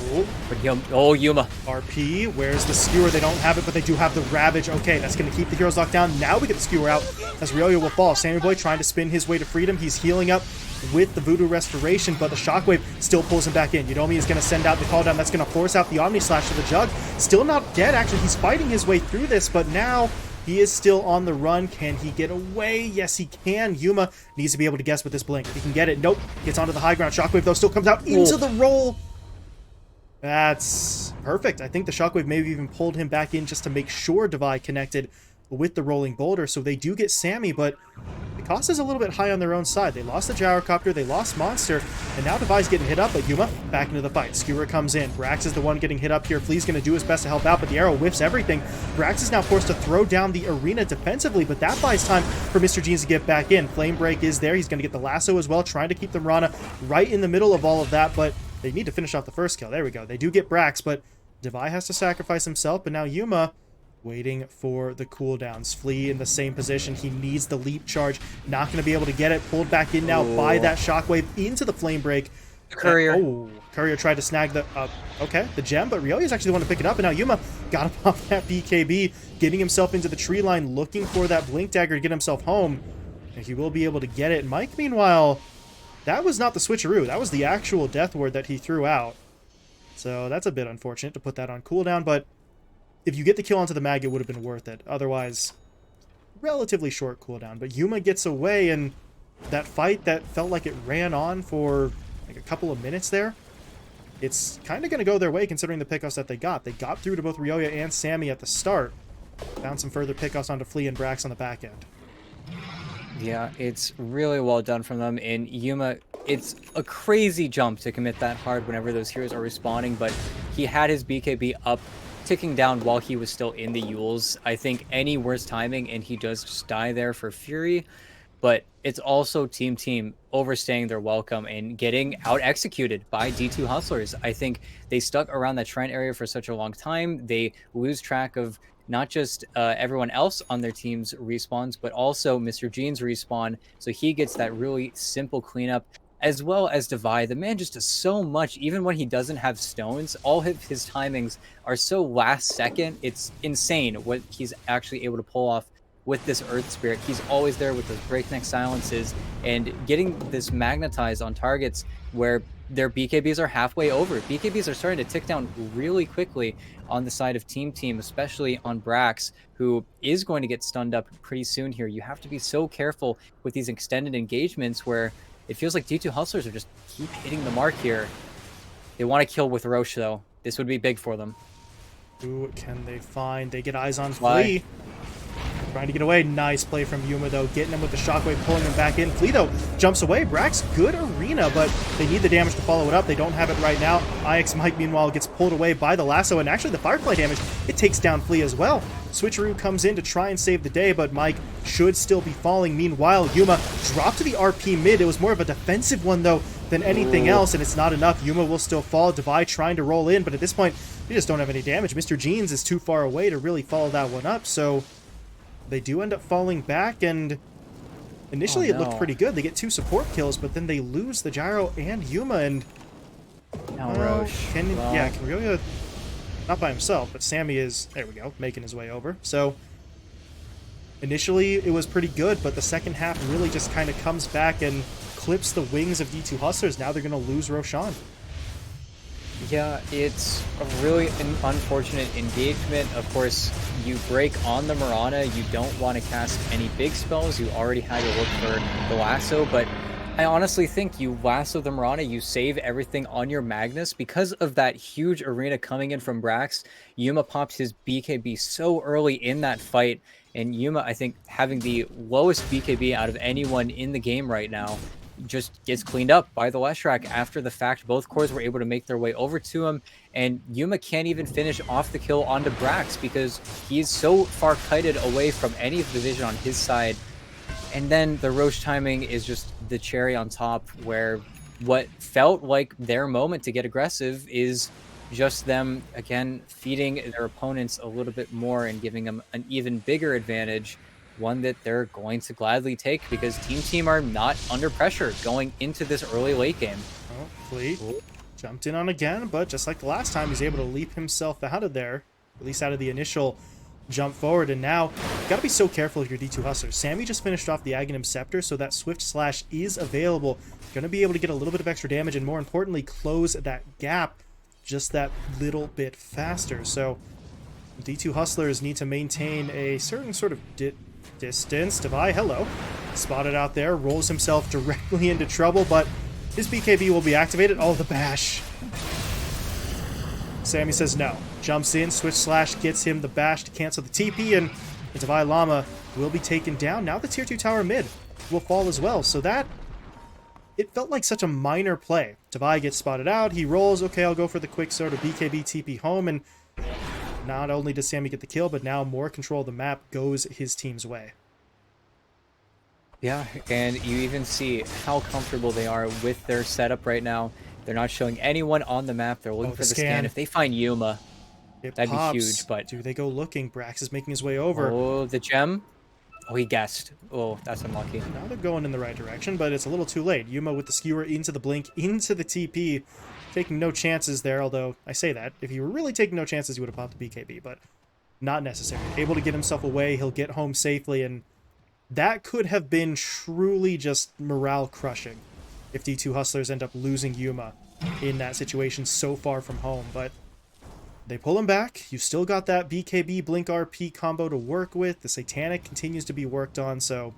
S2: Oh, Yuma.
S1: RP, where's the skewer? They don't have it, but they do have the Ravage. Okay, that's going to keep the heroes locked down. Now we get the skewer out as Ryoya will fall. Sammy Boy trying to spin his way to freedom. He's healing up. with the Voodoo Restoration, but the Shockwave still pulls him back in. Yudomi is going to send out the call down. That's going to force out the Omni Slash to the Jug. Still not dead, actually. He's fighting his way through this, but now he is still on the run. Can he get away? Yes, he can. Yuma needs to be able to guess with this blink. If he can get it, nope. Gets onto the high ground. Shockwave, though, still comes out into the roll. That's perfect. I think the Shockwave maybe even pulled him back in just to make sure Devi connected with the rolling boulder. So they do get Sammy, but the cost is a little bit high on their own side. They lost the Gyrocopter, they lost Monster, and now Devi's getting hit up, but Yuma back into the fight. Skewer comes in. Brax is the one getting hit up here. Flea's going to do his best to help out, but the arrow whiffs everything. Brax is now forced to throw down the arena defensively, but that buys time for Mr. Jeans to get back in. Flame Break is there. He's going to get the lasso as well, trying to keep the Mirana right in the middle of all of that, but they need to finish off the first kill. There we go. They do get Brax, but Devi has to sacrifice himself, but now Yuma waiting for the cooldowns. Flea in the same position. He needs the leap charge. Not going to be able to get it. Pulled back in now by that Shockwave into the Flame Break.
S2: Courier.
S1: Courier tried to snag the the gem, but Ryoya is actually the one to pick it up, and now Yuma got to pop that BKB, getting himself into the tree line, looking for that Blink Dagger to get himself home. And he will be able to get it. Mike, meanwhile, that was not the switcheroo. That was the actual Death Ward that he threw out. So that's a bit unfortunate to put that on cooldown, but if you get the kill onto the mag, it would have been worth it. Otherwise, relatively short cooldown. But Yuma gets away, and that fight that felt like it ran on for like a couple of minutes there, it's kind of going to go their way considering the pickoffs that they got. They got through to both Ryoya and Sammy at the start. Found some further pickoffs onto Flea and Brax on the back end.
S2: Yeah, it's really well done from them. And Yuma, it's a crazy jump to commit that hard whenever those heroes are respawning, but he had his BKB up, ticking down while he was still in the Yules. I think any worse timing and he does just die there for Fury, but it's also Team overstaying their welcome and getting out executed by D2 Hustlers. I think they stuck around that shrine area for such a long time. They lose track of not just everyone else on their team's respawns, but also Mr. Jean's respawn. So he gets that really simple cleanup, as well as Devi. The man just does so much, even when he doesn't have stones. All of his timings are so last second. It's insane what he's actually able to pull off with this Earth Spirit. He's always there with those breakneck silences and getting this magnetized on targets where their BKBs are halfway over. BKBs are starting to tick down really quickly on the side of TEAMTEAM, especially on Brax, who is going to get stunned up pretty soon here. You have to be so careful with these extended engagements where it feels like D2 Hustlers are just keep hitting the mark here. They want to kill with Roche, though. This would be big for them.
S1: Who can they find? They get eyes on Flea. Trying to get away. Nice play from Yuma, though. Getting him with the Shockwave, pulling him back in. Flea, though, jumps away. Brax, good arena, but they need the damage to follow it up. They don't have it right now. IX Mike, meanwhile, gets pulled away by the lasso, and actually the Firefly damage, it takes down Flea as well. Switcheroo comes in to try and save the day, but Mike should still be falling. Meanwhile, Yuma dropped to the RP mid. It was more of a defensive one, though, than anything else, and it's not enough. Yuma will still fall. Devi trying to roll in, but at this point, they just don't have any damage. Mr. Jeans is too far away to really follow that one up, so they do end up falling back, and initially it looked pretty good. They get 2 support kills, but then they lose the Gyro and Yuma, and
S2: Roche.
S1: can Ryoya, not by himself, but Sammy is, there we go, making his way over. So initially it was pretty good, but the second half really just kind of comes back and clips the wings of D2 Hustlers. Now they're going to lose Roshan.
S2: Yeah, it's a really unfortunate engagement. Of course, you break on the Mirana. You don't want to cast any big spells. You already had to look for the lasso, but I honestly think you lasso the Mirana, you save everything on your Magnus. Because of that huge arena coming in from Brax, Yuma popped his BKB so early in that fight, and Yuma, I think, having the lowest BKB out of anyone in the game right now, just gets cleaned up by the Leshrac after the fact. Both cores were able to make their way over to him, and Yuma can't even finish off the kill onto Brax because he's so far kited away from any of the vision on his side. And then the Roche timing is just the cherry on top, where what felt like their moment to get aggressive is just them, again, feeding their opponents a little bit more and giving them an even bigger advantage, one that they're going to gladly take because TEAMTEAM are not under pressure going into this early late game.
S1: Oh, Flea jumped in on again, but just like the last time, he's able to leap himself out of there, at least out of the initial jump forward, and now gotta be so careful if you're D2 Hustlers. Sammy just finished off the Aghanim Scepter, so that Swift Slash is available. Gonna be able to get a little bit of extra damage, and more importantly, close that gap just that little bit faster. So D2 Hustlers need to maintain a certain sort of distance. Devi, hello. Spotted out there, rolls himself directly into trouble, but his BKB will be activated. Oh, the bash. Sammy says no. Jumps in, Switch Slash gets him the bash to cancel the TP, and the Devi Llama will be taken down. Now the tier 2 tower mid will fall as well, so that... it felt like such a minor play. Devi gets spotted out, he rolls, okay, I'll go for the quick sort of BKB TP home, and not only does Sammy get the kill, but now more control of the map goes his team's way.
S2: Yeah, and you even see how comfortable they are with their setup right now. They're not showing anyone on the map. They're looking for the scan. If they find Yuma, that'd be huge. But
S1: do they go looking? Brax is making his way over.
S2: Oh, the gem. Oh, he guessed. Oh, that's unlucky.
S1: Now they're going in the right direction, but it's a little too late. Yuma with the skewer into the blink, into the TP, taking no chances there. Although I say that, if he were really taking no chances, he would have popped the BKB, but not necessary. Able to get himself away. He'll get home safely, and that could have been truly just morale crushing if D2 Hustlers end up losing Yuma in that situation so far from home. But they pull him back. You still got that BKB Blink RP combo to work with. The Satanic continues to be worked on, so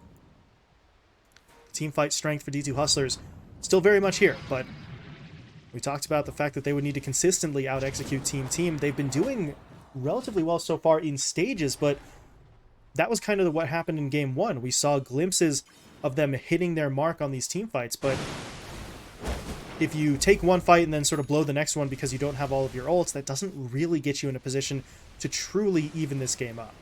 S1: team fight strength for D2 Hustlers still very much here. But we talked about the fact that they would need to consistently out-execute TEAMTEAM. They've been doing relatively well so far in stages, but that was kind of what happened in Game 1. We saw glimpses of them hitting their mark on these team fights, but if you take one fight and then sort of blow the next one because you don't have all of your ults, that doesn't really get you in a position to truly even this game up.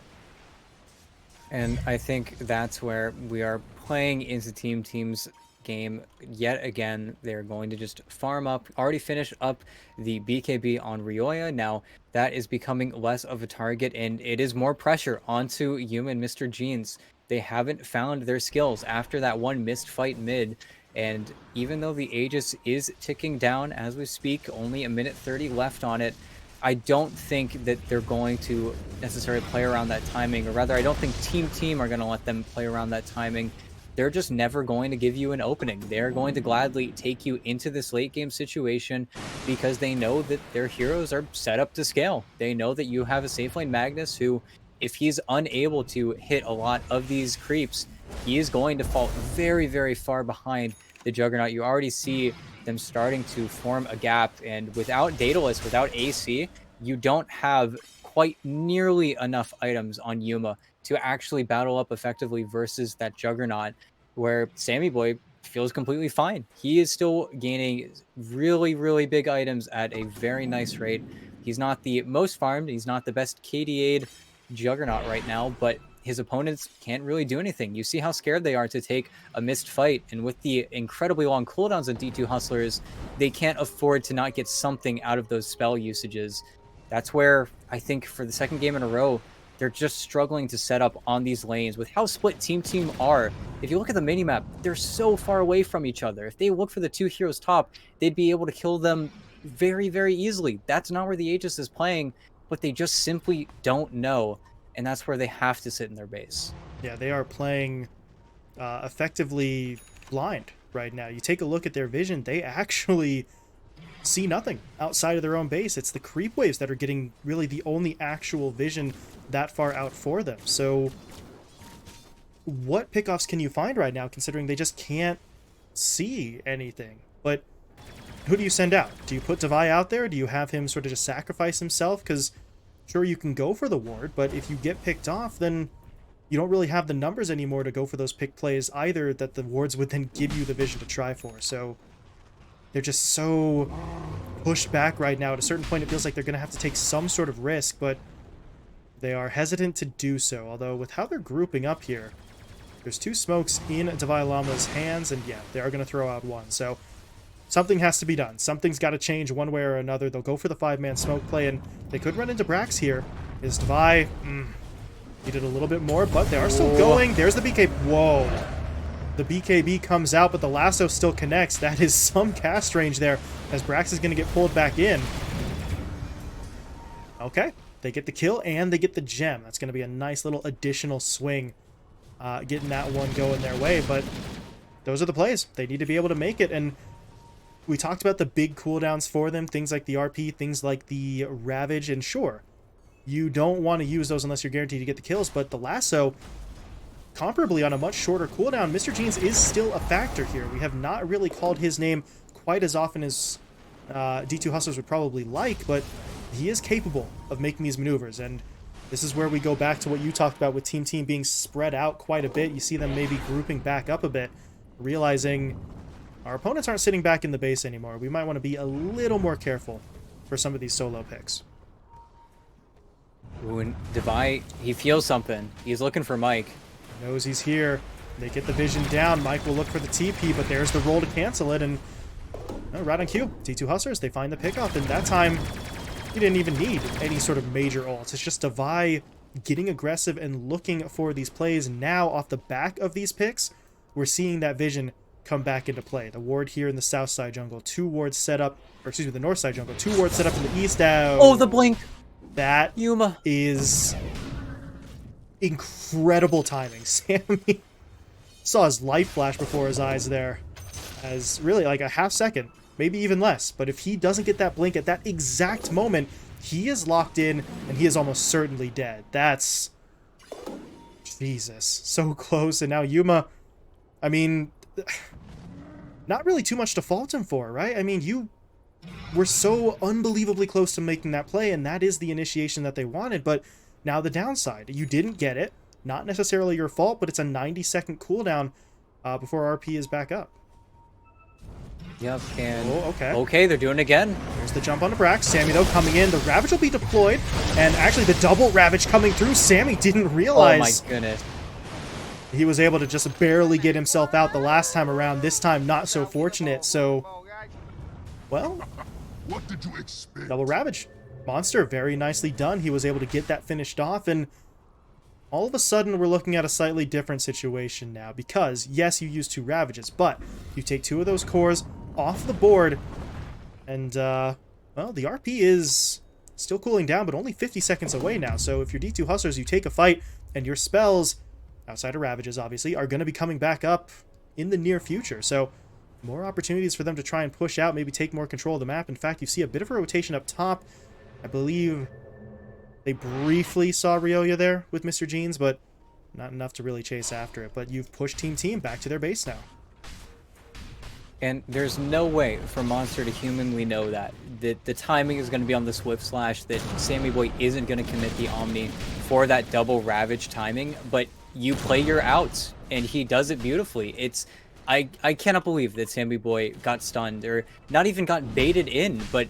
S2: And I think that's where we are playing into TEAMTEAM's game yet again. They're going to just farm up, already finished up the BKB on Ryoya. Now that is becoming less of a target, and it is more pressure onto Yuma and Mr. Jeans. They haven't found their skills after that one missed fight mid, and even though the Aegis is ticking down as we speak, only 1:30 left on it, I don't think that they're going to necessarily play around that timing, or rather I don't think TEAMTEAM are going to let them play around that timing. They're just never going to give you an opening. They're going to gladly take you into this late game situation because they know that their heroes are set up to scale. They know that you have a safe lane Magnus who, if he's unable to hit a lot of these creeps, he is going to fall very, very far behind the Juggernaut. You already see them starting to form a gap, and without Daedalus, without AC, you don't have quite nearly enough items on Yuma to actually battle up effectively versus that Juggernaut, where Sammy Boy feels completely fine. He is still gaining really, really big items at a very nice rate. He's not the most farmed, he's not the best KDA'd Juggernaut right now, but his opponents can't really do anything. You see how scared they are to take a missed fight, and with the incredibly long cooldowns of D2 Hustlers, they can't afford to not get something out of those spell usages. That's where I think for the second game in a row, they're just struggling to set up on these lanes with how split TEAMTEAM are. If you look at the minimap, they're so far away from each other. If they look for the two heroes top, they'd be able to kill them very, very easily. That's not where the Aegis is playing, but they just simply don't know. And that's where they have to sit in their base.
S1: Yeah, they are playing effectively blind right now. You take a look at their vision, they actually see nothing outside of their own base. It's the creep waves that are getting really the only actual vision that far out for them. So what pickoffs can you find right now, considering they just can't see anything? But who do you send out? Do you put Devi out there? Do you have him sort of just sacrifice himself? Because sure, you can go for the ward, but if you get picked off, then you don't really have the numbers anymore to go for those pick plays either that the wards would then give you the vision to try for. So they're just so pushed back right now. At a certain point, it feels like they're going to have to take some sort of risk, but they are hesitant to do so. Although with how they're grouping up here, there's two smokes in Devi Llama's hands, and yeah, they are going to throw out one. So something has to be done. Something's got to change one way or another. They'll go for the 5-man smoke play, and they could run into Brax here. Is Devi... he did a little bit more, but they are still going. There's the BKB. Whoa. The BKB comes out, but the lasso still connects. That is some cast range there, as Brax is going to get pulled back in. Okay, they get the kill and they get the gem. That's going to be a nice little additional swing, getting that one going their way. But those are the plays. They need to be able to make it. And we talked about the big cooldowns for them, things like the RP, things like the Ravage. And sure, you don't want to use those unless you're guaranteed to get the kills. But the Lasso, comparably on a much shorter cooldown, Mr. Jeans is still a factor here. We have not really called his name quite as often as D2 Hustlers would probably like, but he is capable of making these maneuvers. And this is where we go back to what you talked about with Team being spread out quite a bit. You see them maybe grouping back up a bit, realizing our opponents aren't sitting back in the base anymore. We might want to be a little more careful for some of these solo picks.
S2: Ooh, and Devi, he feels something. He's looking for Mike.
S1: Knows he's here. They get the vision down. Mike will look for the TP, but there's the roll to cancel it, and right on cue. T2 Hustlers, they find the pickoff, and that time he didn't even need any sort of major ults. It's just Devi getting aggressive and looking for these plays. Now, off the back of these picks, we're seeing that vision come back into play. The ward here in the south side jungle, 2 wards set up, or excuse me, the north side jungle, 2 wards set up in the east.
S2: Oh, the blink!
S1: That
S2: Yuma
S1: is incredible timing. Sammy saw his light flash before his eyes there, as really like a half second, maybe even less. But if he doesn't get that blink at that exact moment, he is locked in and he is almost certainly dead. That's Jesus, so close. And now Yuma, I mean, not really too much to fault him for, right? I mean, you were so unbelievably close to making that play, and that is the initiation that they wanted. But now the downside, you didn't get it. Not necessarily your fault, but it's a 90-second cooldown before RP is back up.
S2: Yep, and
S1: okay.
S2: Okay, they're doing it again.
S1: There's the jump on the Brax. Sammy, though, coming in. The Ravage will be deployed, and actually the double Ravage coming through. Sammy didn't realize.
S2: Oh my goodness.
S1: He was able to just barely get himself out the last time around. This time, not so fortunate. So, well,
S3: What did you expect?
S1: double Ravage. Monster, very nicely done. He was able to get that finished off, and all of a sudden we're looking at a slightly different situation now, because yes, you use 2 Ravages, but you take 2 of those cores off the board, and well, the RP is still cooling down, but only 50 seconds away now. So if you're D2 Hustlers, you take a fight, and your spells, outside of Ravages obviously, are going to be coming back up in the near future. So more opportunities for them to try and push out, maybe take more control of the map. In fact, you see a bit of a rotation up top. I believe they briefly saw Ryoya there with Mr. Jeans, but not enough to really chase after it. But you've pushed Team back to their base now.
S2: And there's no way for Monster to humanly know that the timing is going to be on the Swift Slash, that Sammy Boy isn't going to commit the Omni for that double Ravage timing, but you play your outs, and he does it beautifully. It's I cannot believe that Sammy Boy got stunned, or not even got baited in, but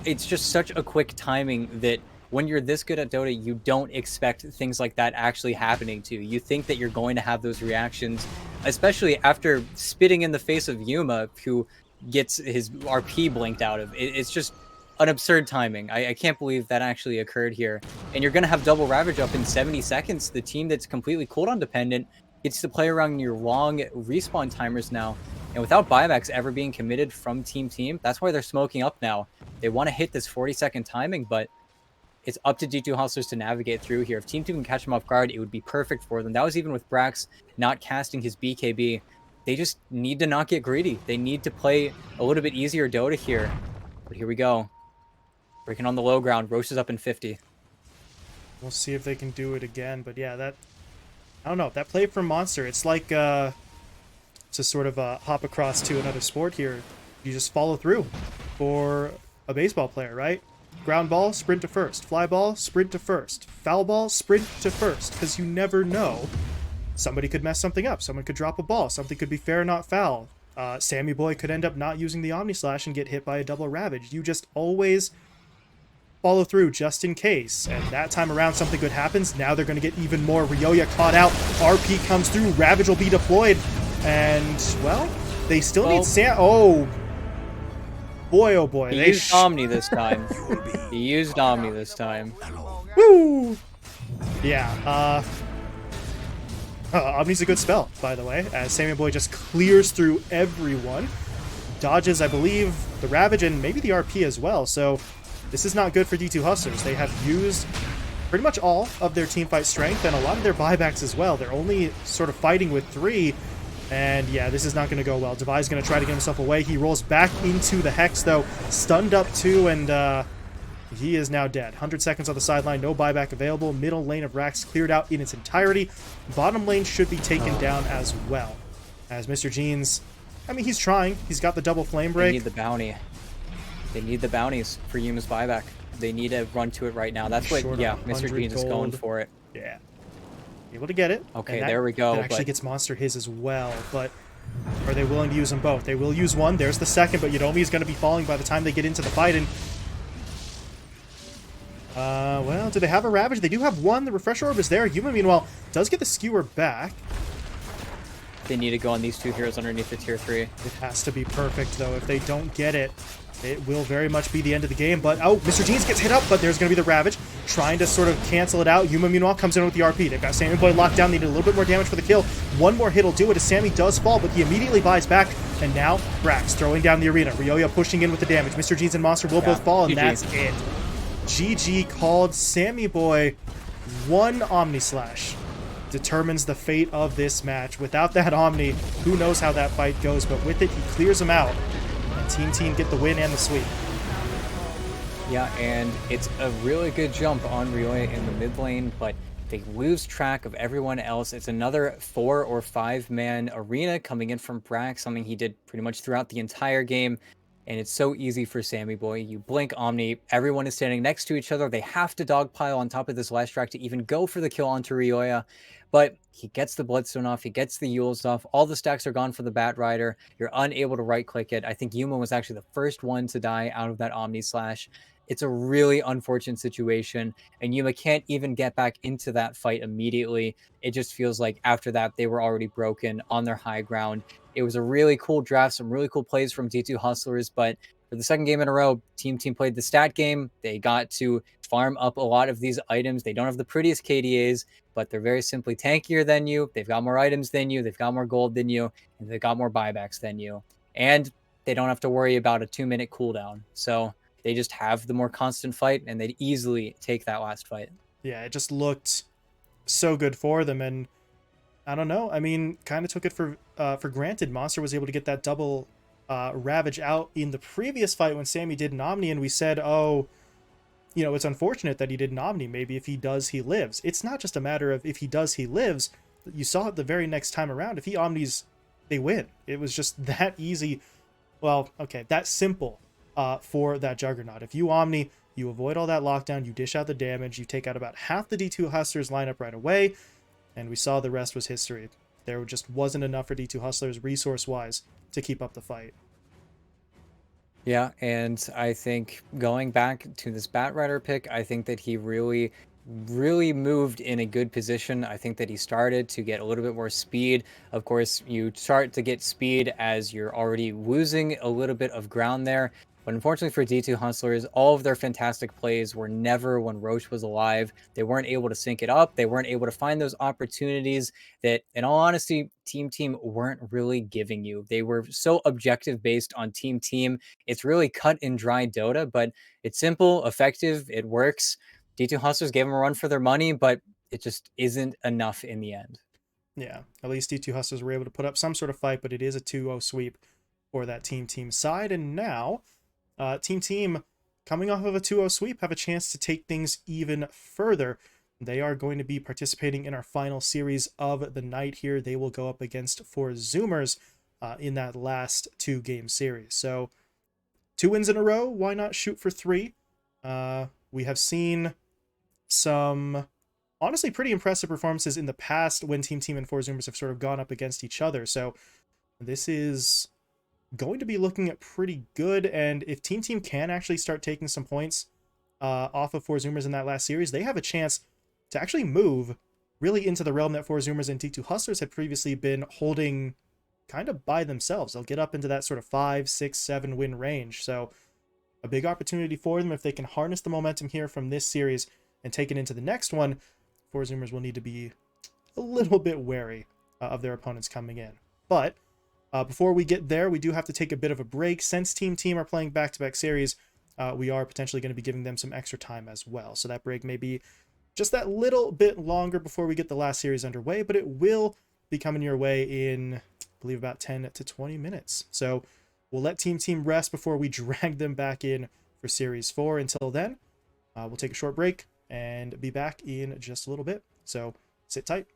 S2: it's just such a quick timing that when you're this good at Dota, you don't expect things like that actually happening to you. You think that you're going to have those reactions, especially after spitting in the face of Yuma, who gets his RP blinked out of. It's just an absurd timing. I can't believe that actually occurred here. And you're going to have double Ravage up in 70 seconds. The team that's completely cooldown dependent gets to play around your long respawn timers now. And without buybacks ever being committed from Team, that's why they're smoking up now. They want to hit this 40-second timing, but it's up to D2 Hustlers to navigate through here. If Team can catch them off guard, it would be perfect for them. That was even with Brax not casting his BKB. They just need to not get greedy. They need to play a little bit easier Dota here. But here we go. Breaking on the low ground. Roche is up in 50.
S1: We'll see if they can do it again. But yeah, that, I don't know. That play from Monster, it's like to sort of hop across to another sport here. You just follow through for a baseball player, right? Ground ball, sprint to first. Fly ball, sprint to first. Foul ball, sprint to first. Because you never know. Somebody could mess something up. Someone could drop a ball. Something could be fair, not foul. Sammy Boy could end up not using the Omni Slash and get hit by a double Ravage. You just always follow through just in case. And that time around, something good happens. Now they're going to get even more. Ryoya caught out. RP comes through. Ravage will be deployed. And, well, they still need Sam. Oh, boy, oh boy.
S2: He used Omni this time. He used Omni this time.
S1: Woo! Yeah, Omni's a good spell, by the way, as Sammy Boy just clears through everyone. Dodges, I believe, the Ravage and maybe the RP as well, so this is not good for D2 Hustlers. They have used pretty much all of their team fight strength and a lot of their buybacks as well. They're only sort of fighting with 3, and yeah, this is not going to go well. Devi's going to try to get himself away. He rolls back into the Hex, though, stunned up too, and he is now dead. 100 seconds on the sideline, no buyback available. Middle lane of Rax cleared out in its entirety. Bottom lane should be taken down as well. As Mr. Jeans, I mean, he's trying. He's got the double flame break.
S2: They need the bounty. They need the bounties for Yuma's buyback. They need to run to it right now. That's what, yeah, Mr. Jeans is going for it.
S1: Yeah. Able to get it.
S2: Okay, there we go.
S1: That actually gets Monster his as well, but are they willing to use them both? They will use one. There's the second, but Yodomi is going to be falling by the time they get into the fight, and well, do they have a Ravage? They do have one. The Refresher Orb is there. Yuma, meanwhile, does get the Skewer back.
S2: They need to go on these 2 heroes underneath the tier 3.
S1: It has to be perfect, though. If they don't get it, it will very much be the end of the game. But, oh, Mr. Jeans gets hit up, but there's going to be the Ravage. Trying to sort of cancel it out. Yuma, meanwhile, comes in with the RP. They've got Sammy Boy locked down. They need a little bit more damage for the kill. One more hit will do it as Sammy does fall, but he immediately buys back. And now, Brax throwing down the arena. Ryoya pushing in with the damage. Mr. Jeans and Monster will both fall, and that's it. GG called. Sammy Boy, 1 Omni Slash determines the fate of this match. Without that Omni, who knows how that fight goes, but with it, he clears him out. And Team get the win and the sweep.
S2: Yeah, and it's a really good jump on Ryoya in the mid lane, but they lose track of everyone else. It's another 4 or 5 man arena coming in from Brax, something he did pretty much throughout the entire game. And it's so easy for Sammy Boy. You blink Omni, everyone is standing next to each other. They have to dogpile on top of this last track to even go for the kill onto Ryoya. But he gets the Bloodstone off, he gets the Yules off. All the stacks are gone for the Bat Rider. You're unable to right-click it. I think Yuma was actually the first one to die out of that Omni Slash. It's a really unfortunate situation, and Yuma can't even get back into that fight immediately. It just feels like after that, they were already broken on their high ground. It was a really cool draft, some really cool plays from D2 Hustlers, but for the second game in a row, Team played the stat game. They got to farm up a lot of these items. They don't have the prettiest KDAs, but they're very simply tankier than you. They've got more items than you. They've got more gold than you, and they've got more buybacks than you. And they don't have to worry about a 2-minute cooldown. So they just have the more constant fight, and they'd easily take that last fight.
S1: Yeah, it just looked so good for them, and I don't know. I mean, kind of took it for granted. Monster was able to get that double Ravage out in the previous fight when Sammy did an Omni, and we said, oh, you know, it's unfortunate that he did an Omni. Maybe if he does, he lives. It's not just a matter of if he does, he lives. You saw it the very next time around. If he Omnis, they win. It was just that easy. Well, okay, that simple for that Juggernaut. If you Omni, you avoid all that lockdown, you dish out the damage, you take out about half the D2 Hustlers lineup right away, and we saw the rest was history. There just wasn't enough for D2 Hustlers resource-wise to keep up the fight.
S2: Yeah, and I think going back to this Bat Rider pick, I think that he really moved in a good position. I think that he started to get a little bit more speed. Of course, you start to get speed as you're already losing a little bit of ground there. But unfortunately for D2 Hustlers, all of their fantastic plays were never when Roche was alive. They weren't able to sync it up. They weren't able to find those opportunities that, in all honesty, Team weren't really giving you. They were so objective based on Team. It's really cut and dry Dota, but it's simple, effective, it works. D2 Hustlers gave them a run for their money, but it just isn't enough in the end.
S1: Yeah, at least D2 Hustlers were able to put up some sort of fight, but it is a 2-0 sweep for that Team side. And now, Team coming off of a 2-0 sweep, have a chance to take things even further. They are going to be participating in our final series of the night here. They will go up against 4 Zoomers in that last 2-game series. So 2 wins in a row. Why not shoot for 3? We have seen some honestly pretty impressive performances in the past when Team and 4 Zoomers have sort of gone up against each other. So this is going to be looking at pretty good, and if Team can actually start taking some points off of 4 Zoomers in that last series, they have a chance to actually move really into the realm that 4 Zoomers and D2 Hustlers had previously been holding kind of by themselves. They'll get up into that sort of 5, 6, 7 win range. So a big opportunity for them if they can harness the momentum here from this series and take it into the next one. 4 Zoomers will need to be a little bit wary of their opponents coming in. But before we get there, we do have to take a bit of a break. Since Team are playing back-to-back series, we are potentially going to be giving them some extra time as well. So that break may be just that little bit longer before we get the last series underway, but it will be coming your way in, I believe, about 10 to 20 minutes. So we'll let Team Team rest before we drag them back in for Series 4. Until then, we'll take a short break and be back in just a little bit. So sit tight.